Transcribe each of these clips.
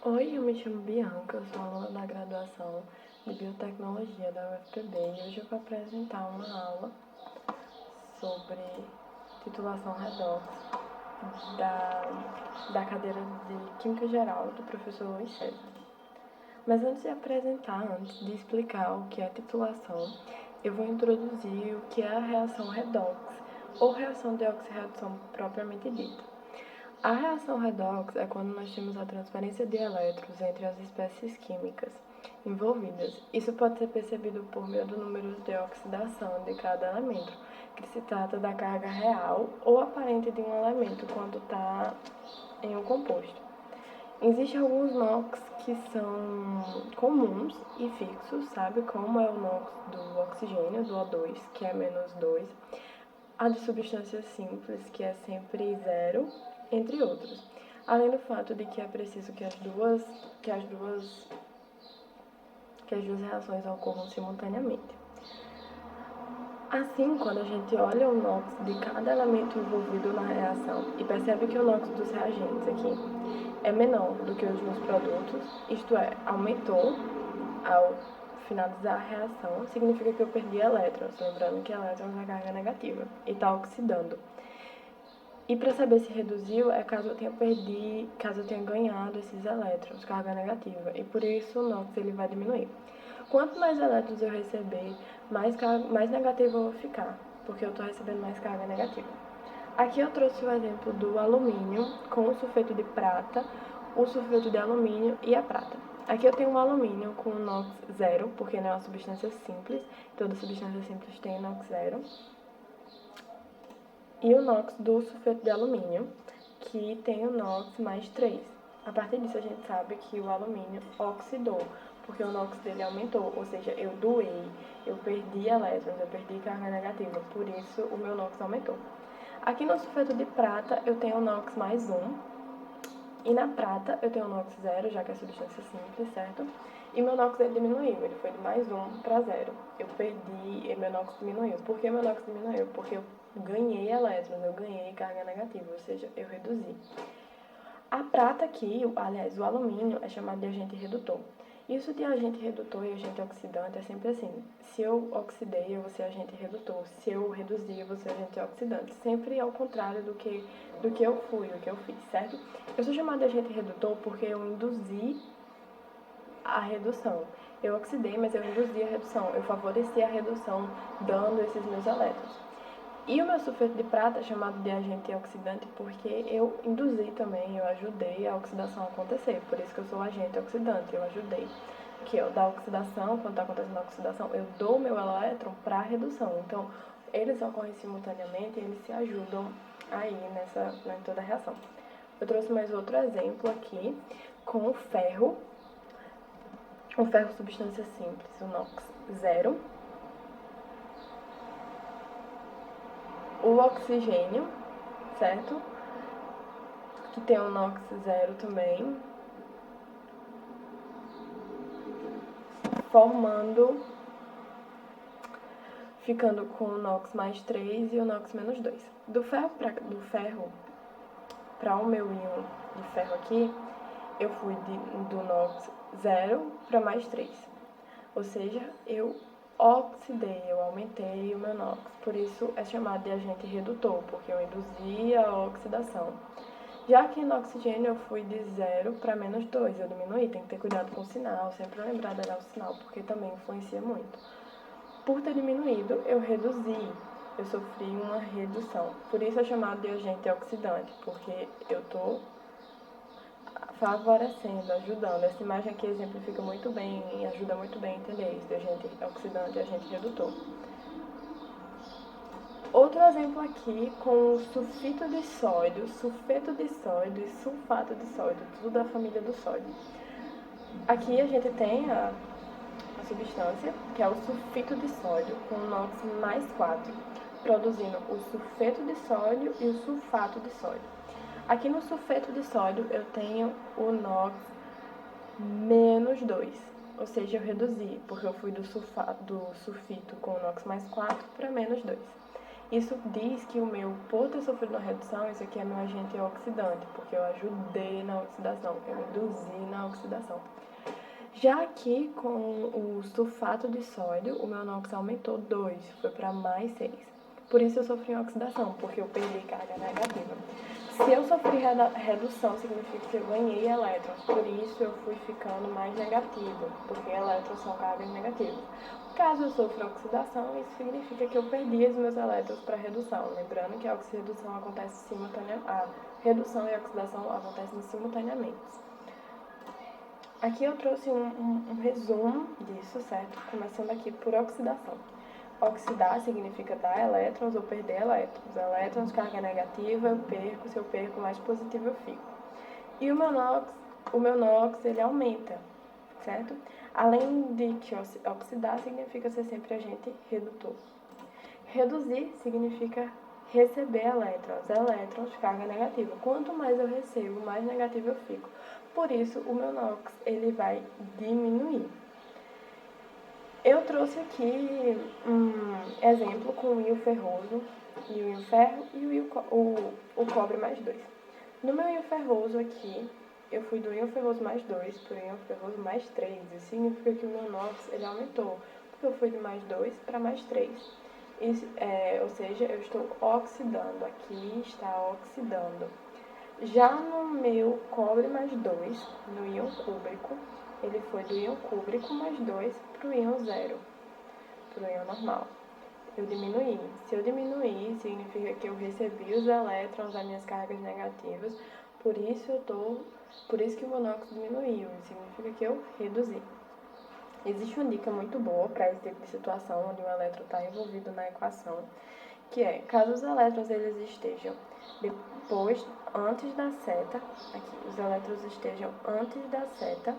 Oi, eu me chamo Bianca, eu sou aluna da graduação de Biotecnologia da UFPB e hoje eu vou apresentar uma aula sobre titulação redox da cadeira de Química Geral do professor Luiz César. Mas antes de explicar o que é titulação, eu vou introduzir o que é a reação redox, ou reação de oxirredução propriamente dita. A reação redox é quando nós temos a transferência de elétrons entre as espécies químicas envolvidas. Isso pode ser percebido por meio do número de oxidação de cada elemento, que se trata da carga real ou aparente de um elemento quando está em um composto. Existem alguns NOx que são comuns e fixos, sabe? Como é o NOx do oxigênio, do O2, que é -2, a de substâncias simples, que é sempre 0, entre outros. Além do fato de que é preciso que as duas reações ocorram simultaneamente. Assim, quando a gente olha o NOx de cada elemento envolvido na reação e percebe que o NOx dos reagentes aqui é menor do que os dos produtos, isto é, aumentou ao finalizar a reação, significa que eu perdi elétrons, lembrando que elétrons é carga negativa, e está oxidando. E para saber se reduziu é caso eu tenha ganhado esses elétrons, carga negativa, e por isso o NOx ele vai diminuir. Quanto mais elétrons eu receber, mais negativo eu vou ficar, porque eu estou recebendo mais carga negativa. Aqui eu trouxe o exemplo do alumínio com o sulfeto de prata, o sulfeto de alumínio e a prata. Aqui eu tenho um alumínio com NOx 0, porque não é uma substância simples, toda substância simples tem NOx 0. E o NOx do sulfeto de alumínio, que tem o NOx mais 3. A partir disso a gente sabe que o alumínio oxidou, porque o NOx dele aumentou, ou seja, eu doei, eu perdi elétrons, eu perdi carga negativa, por isso o meu NOx aumentou. Aqui no sulfeto de prata eu tenho o NOx mais 1, e na prata eu tenho o NOx 0, já que é substância simples, certo? E meu NOx ele diminuiu, ele foi de mais 1 para 0. Eu perdi e meu NOx diminuiu. Por que meu NOx diminuiu? Porque eu ganhei elétrons, eu ganhei carga negativa, ou seja, eu reduzi. A prata aqui, aliás, o alumínio é chamado de agente redutor. Isso de agente redutor e agente oxidante é sempre assim. Se eu oxidei, eu vou ser agente redutor. Se eu reduzi, eu vou ser agente oxidante. Sempre ao contrário do que eu fui, do que eu fiz, certo? Eu sou chamada de agente redutor porque eu induzi a redução. Eu oxidei, mas eu induzi a redução. Eu favoreci a redução dando esses meus elétrons. E o meu sulfeto de prata é chamado de agente oxidante porque eu induzi também, eu ajudei a oxidação a acontecer. Por isso que eu sou agente oxidante, eu ajudei. Que da oxidação, quando está acontecendo a oxidação, eu dou o meu elétron para a redução. Então, eles ocorrem simultaneamente e eles se ajudam aí em toda a reação. Eu trouxe mais outro exemplo aqui com o ferro. O ferro substância simples, o NOx 0. O oxigênio, certo? Que tem o NOx 0 também. Ficando com o NOx mais 3 e o NOx menos 2. Do ferro para o meu íon de ferro aqui, eu fui do NOx 0 para mais 3. Ou seja, eu oxidei, eu aumentei o meu NOx. Por isso é chamado de agente redutor, porque eu induzi a oxidação. Já que no oxigênio eu fui de 0 para -2, eu diminuí. Tem que ter cuidado com o sinal, sempre lembrar de olhar o sinal, porque também influencia muito. Por ter diminuído, eu reduzi, eu sofri uma redução. Por isso é chamado de agente oxidante, porque eu estou favorecendo, ajudando. Essa imagem aqui exemplifica muito bem e ajuda muito bem a entender isso, de agente oxidante e agente redutor. Outro exemplo aqui com o sulfito de sódio, sulfeto de sódio e sulfato de sódio, tudo da família do sódio. Aqui a gente tem a substância, que é o sulfito de sódio, com NOx mais 4, produzindo o sulfeto de sódio e o sulfato de sódio. Aqui no sulfeto de sódio eu tenho o NOx menos 2, ou seja, eu reduzi, porque eu fui do sulfito com NOx mais 4 para menos 2. Isso diz que por ter sofrido uma redução, isso aqui é meu agente oxidante, porque eu ajudei na oxidação, eu induzi na oxidação. Já aqui com o sulfato de sódio, o meu NOx aumentou 2, foi para mais 6. Por isso eu sofri uma oxidação, porque eu perdi carga negativa. Se eu sofri redução, significa que eu ganhei elétrons, por isso eu fui ficando mais negativo, porque elétrons são cargas negativas. Caso eu sofra oxidação, isso significa que eu perdi os meus elétrons para redução. Lembrando que a oxidação acontece simultaneamente, a redução e a oxidação acontecem simultaneamente. Aqui eu trouxe um resumo disso, certo? Começando aqui por oxidação. Oxidar significa dar elétrons ou perder elétrons. Elétrons, carga negativa, eu perco, se eu perco, mais positivo eu fico. E o meu NOx ele aumenta, certo? Além de que oxidar significa ser sempre agente redutor. Reduzir significa receber elétrons, carga negativa. Quanto mais eu recebo, mais negativo eu fico. Por isso, o meu NOx ele vai diminuir. Eu trouxe aqui um exemplo com o íon ferroso, e o íon ferro e o cobre mais 2. No meu íon ferroso aqui, eu fui do íon ferroso mais 2 para o íon ferroso mais 3. Isso significa que o meu NOx ele aumentou, porque eu fui de mais 2 para mais 3. Isso, ou seja, eu estou oxidando. Aqui está oxidando. Já no meu cobre mais 2, no íon cúbrico, ele foi do íon cúbrico mais 2 para o íon 0, para o íon normal. Eu diminuí. Se eu diminuir, significa que eu recebi os elétrons das minhas cargas negativas, por isso que o meu NOx diminuiu, significa que eu reduzi. Existe uma dica muito boa para esse tipo de situação, onde o elétron está envolvido na equação, que é, caso os elétrons eles estejam antes da seta, aqui, os elétrons estejam antes da seta,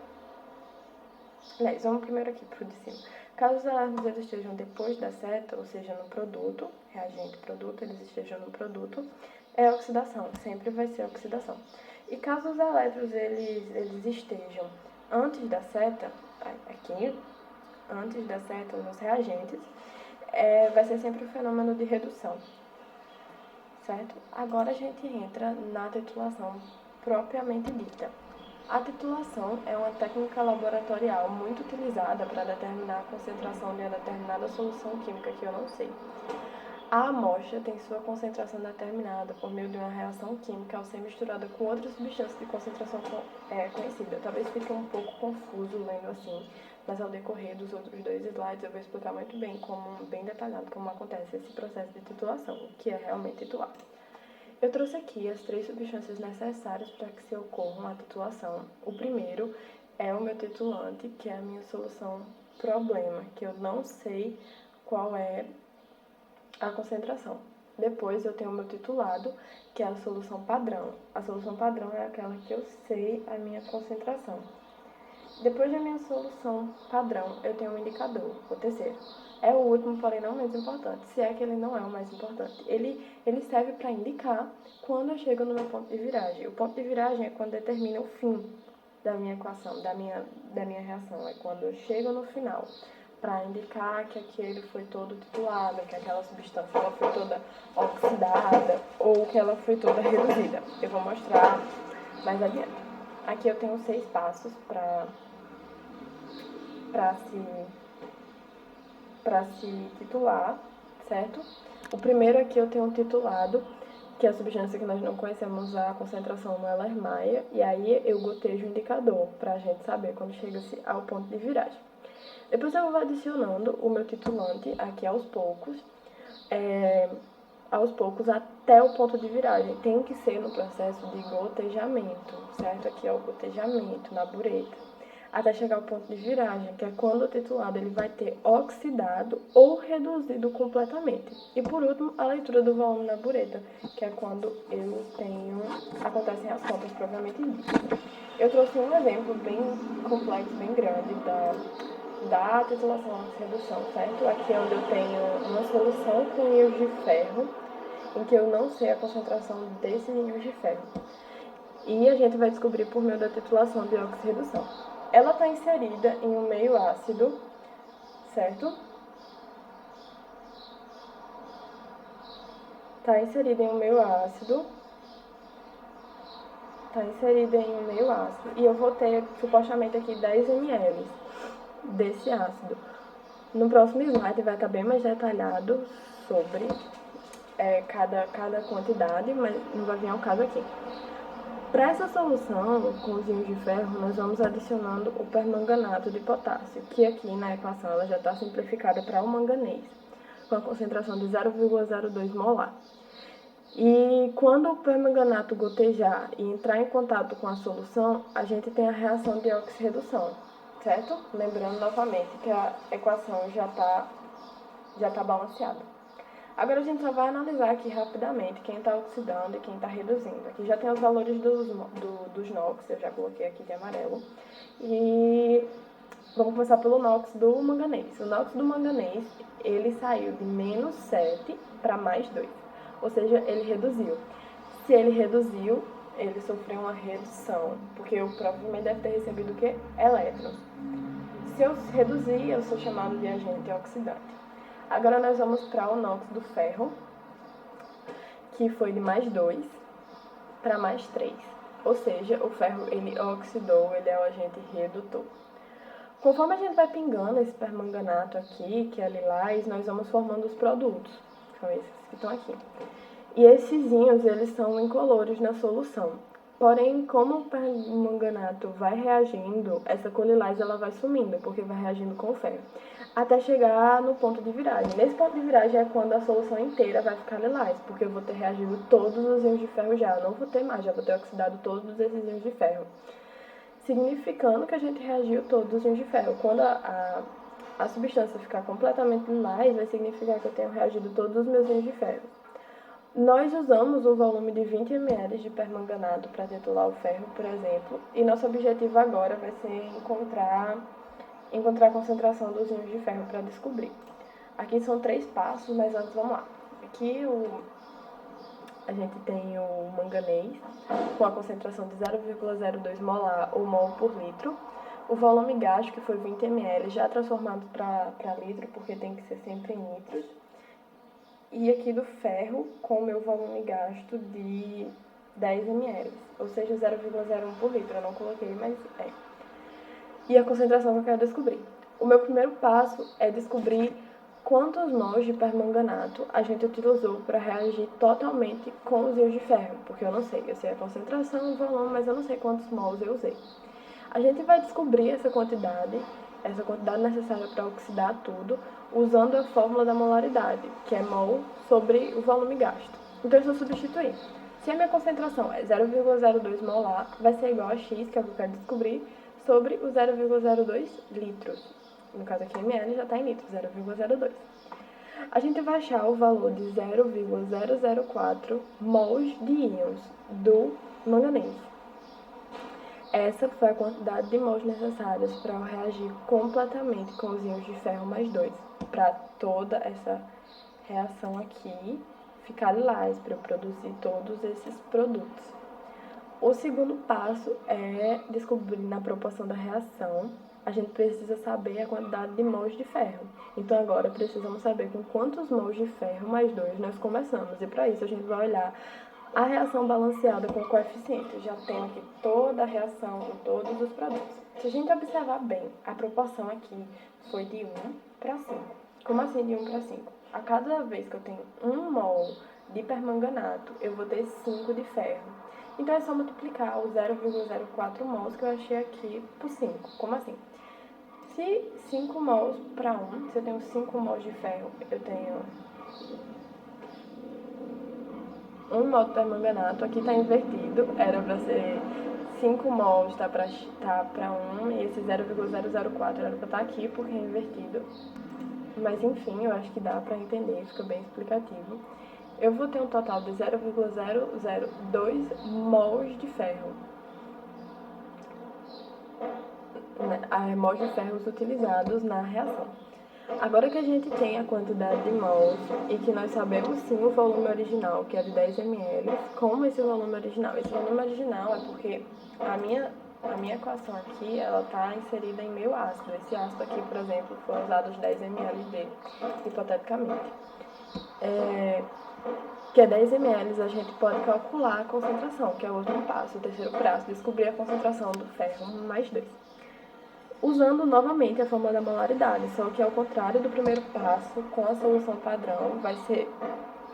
aliás, vamos primeiro aqui para o de cima. Caso os elétrons eles estejam depois da seta, ou seja, no produto, reagente produto, eles estejam no produto, é oxidação, sempre vai ser oxidação. E caso os elétrons eles estejam antes da seta, aqui, antes da seta, nos reagentes, vai ser sempre o fenômeno de redução, certo? Agora a gente entra na titulação propriamente dita. A titulação é uma técnica laboratorial muito utilizada para determinar a concentração de uma determinada solução química que eu não sei. A amostra tem sua concentração determinada por meio de uma reação química ao ser misturada com outras substâncias de concentração conhecida. Talvez fique um pouco confuso lendo assim, mas ao decorrer dos outros 2 slides eu vou explicar muito bem, bem detalhado, como acontece esse processo de titulação, o que é realmente titular. Eu trouxe aqui as 3 substâncias necessárias para que se ocorra uma titulação. O primeiro é o meu titulante, que é a minha solução problema, que eu não sei qual é a concentração. Depois eu tenho o meu titulado, que é a solução padrão. A solução padrão é aquela que eu sei a minha concentração. Depois da minha solução padrão, eu tenho um indicador, o terceiro. É o último, porém não menos importante, se é que ele não é o mais importante. Ele serve para indicar quando eu chego no meu ponto de viragem. O ponto de viragem é quando determina o fim da minha equação, da minha reação. É quando eu chego no final, para indicar que aquele foi todo titulado, que aquela substância ela foi toda oxidada ou que ela foi toda reduzida. Eu vou mostrar mais adiante. Aqui eu tenho 6 passos para se titular, certo? O primeiro aqui eu tenho um titulado, que é a substância que nós não conhecemos a concentração no Euler-Mayer, e aí eu gotejo o indicador, para a gente saber quando chega-se ao ponto de viragem. Depois eu vou adicionando o meu titulante aqui aos poucos até o ponto de viragem. Tem que ser no processo de gotejamento, certo? Aqui é o gotejamento, na bureta. Até chegar ao ponto de viragem, que é quando o titulado ele vai ter oxidado ou reduzido completamente. E por último, a leitura do volume na bureta, que é quando acontecem as contas propriamente ditas. Eu trouxe um exemplo bem complexo, bem grande da titulação de redução, certo? Aqui é onde eu tenho uma solução com íons de ferro, em que eu não sei a concentração desses íons de ferro. E a gente vai descobrir por meio da titulação de oxirredução. Ela está inserida em um meio ácido, certo? está inserida em um meio ácido. E eu vou ter supostamente aqui 10 ml desse ácido. No próximo slide vai estar bem mais detalhado sobre cada quantidade, mas não vai vir ao caso aqui. Para essa solução com os íons de ferro, nós vamos adicionando o permanganato de potássio, que aqui na equação ela já está simplificada para o manganês, com a concentração de 0,02 molar. E quando o permanganato gotejar e entrar em contato com a solução, a gente tem a reação de oxirredução, certo? Lembrando novamente que a equação já está balanceada. Agora a gente só vai analisar aqui rapidamente quem está oxidando e quem está reduzindo. Aqui já tem os valores dos NOx, eu já coloquei aqui de amarelo. E vamos começar pelo NOx do manganês. O NOx do manganês, ele saiu de -7 para +2, ou seja, ele reduziu. Se ele reduziu, ele sofreu uma redução, porque eu provavelmente deve ter recebido o quê? Elétrons. Se eu reduzir, eu sou chamado de agente oxidante. Agora nós vamos para o NOx do ferro, que foi de +2 para +3. Ou seja, o ferro ele oxidou, ele é o agente redutor. Conforme a gente vai pingando esse permanganato aqui, que é lilás, nós vamos formando os produtos. São esses que estão aqui. E esses íons, eles são incolores na solução. Porém, como o permanganato vai reagindo, essa colilás ela vai sumindo, porque vai reagindo com o ferro, até chegar no ponto de viragem. Nesse ponto de viragem é quando a solução inteira vai ficar lilás, porque eu vou ter reagido todos os íons de ferro já, não vou ter mais, já vou ter oxidado todos esses íons de ferro. Significando que a gente reagiu todos os íons de ferro. Quando a substância ficar completamente lilás, vai significar que eu tenho reagido todos os meus íons de ferro. Nós usamos um volume de 20 ml de permanganato para titular o ferro, por exemplo, e nosso objetivo agora vai ser encontrar a concentração dos íons de ferro para descobrir. Aqui são 3 passos, mas antes vamos lá. Aqui a gente tem o manganês com a concentração de 0,02 molar ou mol por litro. O volume gasto, que foi 20 ml, já transformado para litro, porque tem que ser sempre em litros. E aqui do ferro com o meu volume gasto de 10 ml, ou seja, 0,01 por litro. Eu não coloquei, mas é. E a concentração que eu quero descobrir. O meu primeiro passo é descobrir quantos mols de permanganato a gente utilizou para reagir totalmente com os íons de ferro, porque eu não sei. Eu sei a concentração, o volume, mas eu não sei quantos mols eu usei. A gente vai descobrir essa quantidade necessária para oxidar tudo, usando a fórmula da molaridade, que é mol sobre o volume gasto. Então, se eu substituir, se a minha concentração é 0,02 molar, vai ser igual a X, que é o que eu quero descobrir, sobre o 0,02 litros. No caso aqui, ml já está em litros, 0,02. A gente vai achar o valor de 0,004 mols de íons do manganês. Essa foi a quantidade de mols necessárias para eu reagir completamente com os íons de ferro +2, para toda essa reação aqui ficar lilás, para eu produzir todos esses produtos. O segundo passo é descobrir na proporção da reação, a gente precisa saber a quantidade de mols de ferro. Então agora precisamos saber com quantos mols de ferro +2 nós começamos, e para isso a gente vai olhar a reação balanceada com o coeficiente. Eu já tenho aqui toda a reação em todos os produtos. Se a gente observar bem, a proporção aqui foi de 1 para 5. Como assim de 1 para 5? A cada vez que eu tenho 1 mol de permanganato, eu vou ter 5 de ferro. Então é só multiplicar os 0,04 mols que eu achei aqui por 5. Como assim? Se 5 mols para 1, se eu tenho 5 mols de ferro, eu tenho 1 mol de permanganato, aqui está invertido, era para ser 5 mols, tá para 1, e esse 0,004 era para estar aqui, porque é invertido. Mas enfim, eu acho que dá para entender, fica bem explicativo. Eu vou ter um total de 0,002 mols de ferro. Mols de ferros utilizados na reação. Agora que a gente tem a quantidade de mols e que nós sabemos sim o volume original, que é de 10 ml, como esse volume original? Esse volume original é porque a minha equação aqui, ela está inserida em meio ácido. Esse ácido aqui, por exemplo, foi usado os 10 ml dele, hipoteticamente. que é 10 ml, a gente pode calcular a concentração, que é o último passo, o terceiro passo, descobrir a concentração do ferro mais 2. Usando novamente a fórmula da molaridade, só que ao contrário do primeiro passo, com a solução padrão, vai ser,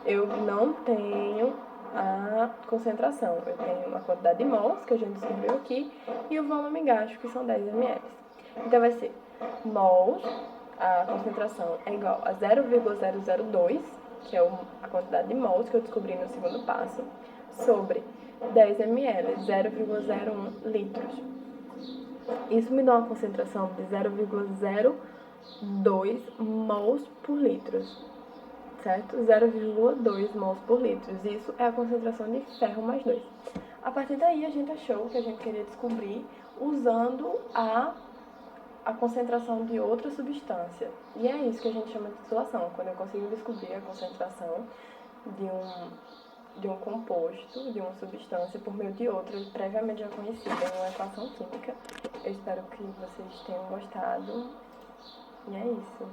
eu não tenho a concentração, eu tenho a quantidade de mols, que a gente descobriu aqui, e o volume gasto, que são 10 ml. Então vai ser mols, a concentração é igual a 0,002, que é a quantidade de mols que eu descobri no segundo passo, sobre 10 ml, 0,01 litros. Isso me dá uma concentração de 0,02 mols por litro, certo? 0,2 mols por litro. Isso é a concentração de ferro mais 2. A partir daí, a gente achou que a gente queria descobrir usando a concentração de outra substância. E é isso que a gente chama de titulação, quando eu consigo descobrir a concentração de um composto, de uma substância, por meio de outra previamente já conhecida em uma equação química. Eu espero que vocês tenham gostado. E é isso.